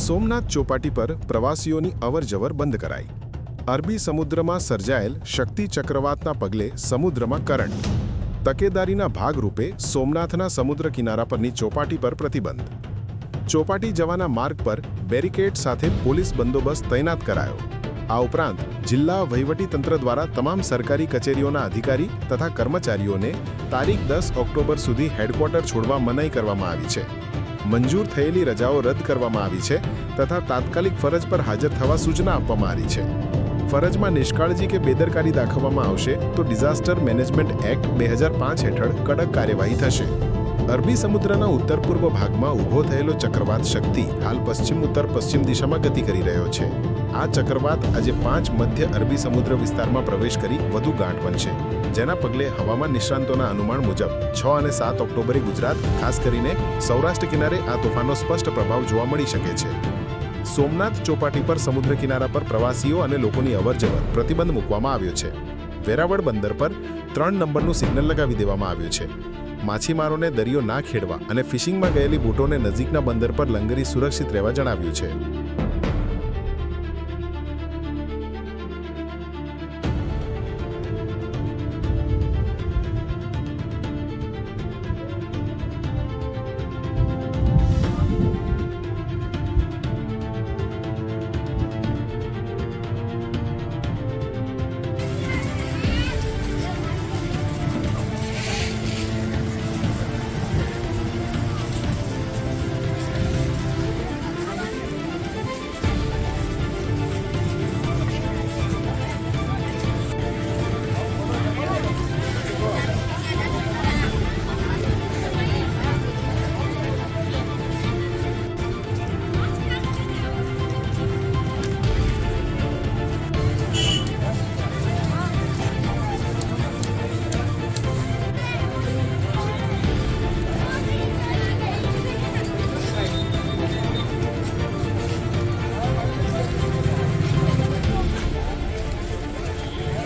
સોમનાથ ચોપાટી પર પ્રવાસીઓની અવરજવર બંધ કરાઈ. અરબી સમુદ્રમાં સર્જાયેલ શક્તિ ચક્રવાતના પગલે સમુદ્રમાં કરંટ. તકેદારીના ભાગરૂપે સોમનાથના સમુદ્ર કિનારા પરની ચોપાટી પર પ્રતિબંધ. ચોપાટી જવાના માર્ગ પર બેરિકેડ સાથે પોલીસ બંદોબસ્ત તૈનાત કરાયો. આ ઉપરાંત જિલ્લા વહીવટીતંત્ર દ્વારા તમામ સરકારી કચેરીઓના અધિકારી તથા કર્મચારીઓને તારીખ 10 ઓક્ટોબર સુધી હેડક્વાર્ટર છોડવા મનાઈ કરવામાં આવી છે. મંજૂર થયેલી રજાઓ રદ કરવામાં આવી છે તથા તાત્કાલિક ફરજ પર હાજર થવા સૂચના આપવામાં આવી છે. ફરજમાં નિષ્કાળજી કે બેદરકારી દાખવવામાં આવશે તો ડિઝાસ્ટર મેનેજમેન્ટ એક્ટ 2005 હેઠળ કડક કાર્યવાહી થશે. અરબી સમુદ્રના ઉત્તર પૂર્વ ભાગમાં ઊભો થયેલો ચક્રવાત શક્તિ હાલ પશ્ચિમ ઉત્તર પશ્ચિમ દિશામાં ગતિ કરી રહ્યો છે. આ ચક્રવાત આજે 5 મધ્ય અરબી સમુદ્ર વિસ્તારમાં પ્રવેશ કરી વધુ ગાઢ બનશે, જેના પગલે હવામાન નિષ્ણાંતોના અનુમાન મુજબ 6 અને 7 ઓક્ટોબરે ગુજરાત, ખાસ કરીને સૌરાષ્ટ્ર કિનારે આ તોફાનનો સ્પષ્ટ પ્રભાવ જોવા મળી શકે છે. સોમનાથ ચોપાટી પર સમુદ્ર કિનારા પર પ્રવાસીઓ અને લોકોની અવરજવર પ્રતિબંધ મૂકવામાં આવ્યો છે. વેરાવળ બંદર પર 3 નંબરનું સિગ્નલ લગાવી દેવામાં આવ્યું છે. માછીમારોને દરિયો ના ખેડવા અને ફિશિંગમાં ગયેલી બોટોને નજીકના બંદર પર લંગરી સુરક્ષિત રહેવા જણાવ્યું છે.